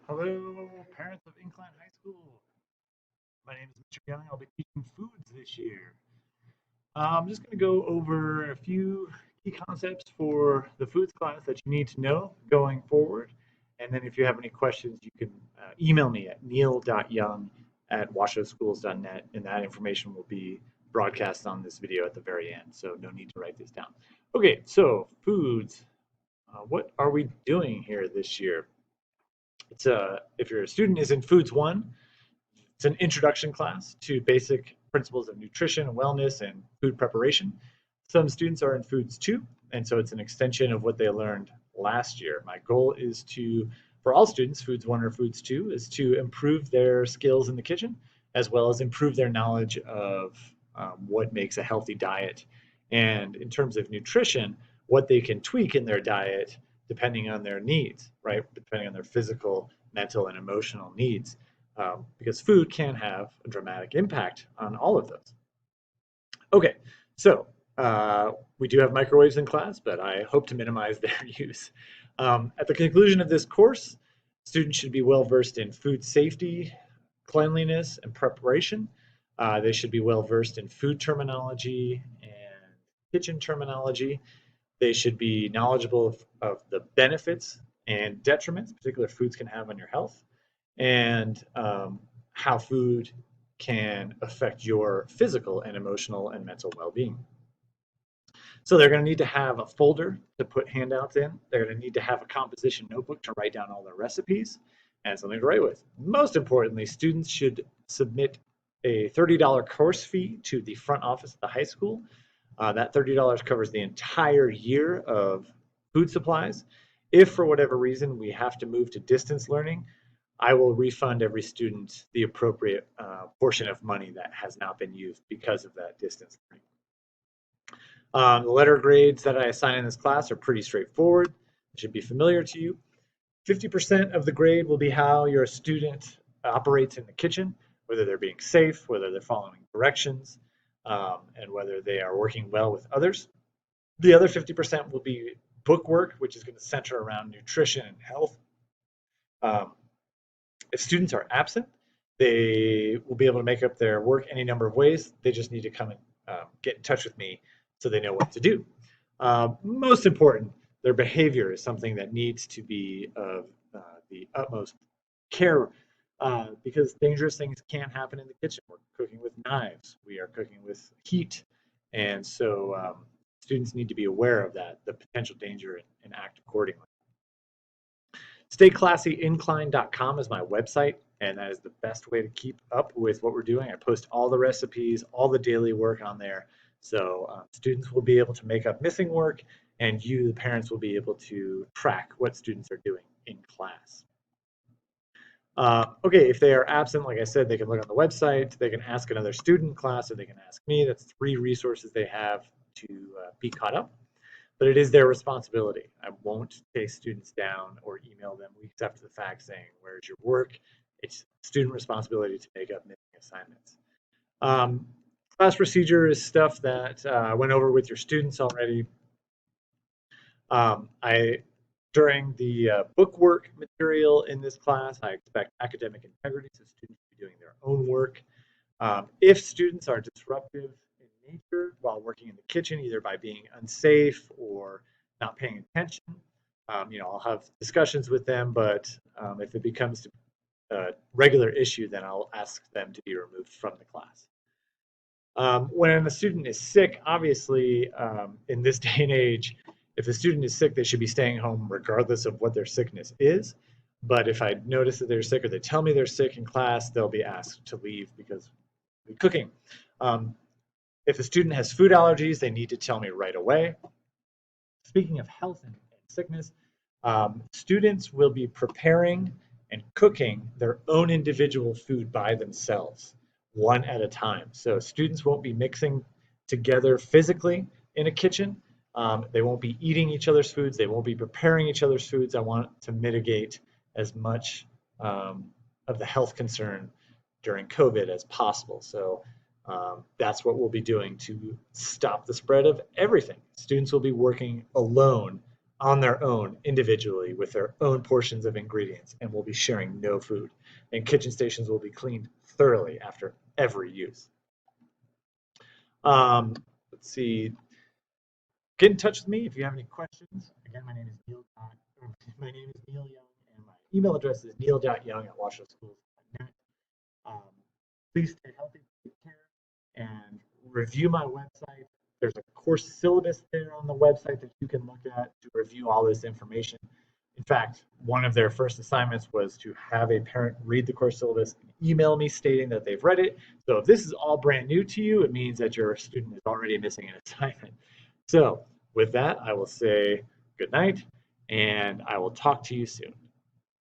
Hello, parents of Incline High School. My name is Mr. Young. I'll be teaching foods this year. I'm just going to go over a few key concepts for the foods class that you need to know going forward. And then if you have any questions, you can email me at neil.young@washoeschools.net, and that information will be broadcast on this video at the very end. So no need to write this down. Okay, so foods. What are we doing here this year? If your student is in Foods 1, it's an introduction class to basic principles of nutrition and wellness and food preparation. Some students are in Foods 2, and so it's an extension of what they learned last year. My goal is for all students, Foods 1 or Foods 2, is to improve their skills in the kitchen, as well as improve their knowledge of what makes a healthy diet. And in terms of nutrition, what they can tweak in their diet depending on their needs, right? Depending on their physical, mental, and emotional needs, because food can have a dramatic impact on all of those. Okay, so we do have microwaves in class, but I hope to minimize their use. At the conclusion of this course, students should be well versed in food safety, cleanliness, and preparation. They should be well versed in food terminology and kitchen terminology. They should be knowledgeable of the benefits and detriments particular foods can have on your health, and how food can affect your physical and emotional and mental well-being. So they're going to need to have a folder to put handouts in. They're going to need to have a composition notebook to write down all their recipes and something to write with. Most importantly, students should submit a $30 course fee to the front office of the high school. That $30 covers the entire year of food supplies. If for whatever reason we have to move to distance learning, I will refund every student the appropriate portion of money that has not been used because of that distance learning. The letter grades that I assign in this class are pretty straightforward. It should be familiar to you. 50% of the grade will be how your student operates in the kitchen, whether they're being safe, whether they're following directions, and whether they are working well with others. The other 50% will be book work, which is going to center around nutrition and health. If students are absent, they will be able to make up their work any number of ways. They just need to come and get in touch with me so they know what to do. Most important, their behavior is something that needs to be of the utmost care, because dangerous things can happen in the kitchen. We're cooking with knives, we are cooking with heat, and so students need to be aware of that, the potential danger, and act accordingly. StayClassyIncline.com is my website, and that is the best way to keep up with what we're doing. I post all the recipes, all the daily work on there, so students will be able to make up missing work, and you, the parents, will be able to track what students are doing in class. Okay, if they are absent, like I said, they can look on the website, they can ask another student in class, or they can ask me. That's 3 resources they have to be caught up. But it is their responsibility. I won't chase students down or email them weeks after the fact saying, where's your work? It's student responsibility to make up missing assignments. Class procedure is stuff that I went over with your students already. During the book work material in this class, I expect academic integrity, so students will be doing their own work. If students are disruptive in nature while working in the kitchen, either by being unsafe or not paying attention, I'll have discussions with them, but if it becomes a regular issue, then I'll ask them to be removed from the class. When a student is sick, obviously, in this day and age, if a student is sick, they should be staying home regardless of what their sickness is. But if I notice that they're sick or they tell me they're sick in class, they'll be asked to leave because we're cooking. If a student has food allergies, they need to tell me right away. Speaking of health and sickness, students will be preparing and cooking their own individual food by themselves, one at a time. So students won't be mixing together physically in a kitchen. They won't be eating each other's foods. They won't be preparing each other's foods. I want to mitigate as much of the health concern during COVID as possible. So that's what we'll be doing to stop the spread of everything. Students will be working alone on their own individually with their own portions of ingredients and will be sharing no food. And kitchen stations will be cleaned thoroughly after every use. Um, let's see. Get in touch with me if you have any questions. Again, my name is Neil. My name is Neil Young, and my email address is neil.young@washoeschools.net. Um, please stay healthy, take care, and review my website. There's a course syllabus there on the website that you can look at to review all this information. In fact, one of their first assignments was to have a parent read the course syllabus and email me stating that they've read it. So if this is all brand new to you, it means that your student is already missing an assignment. So with that, I will say good night, and I will talk to you soon.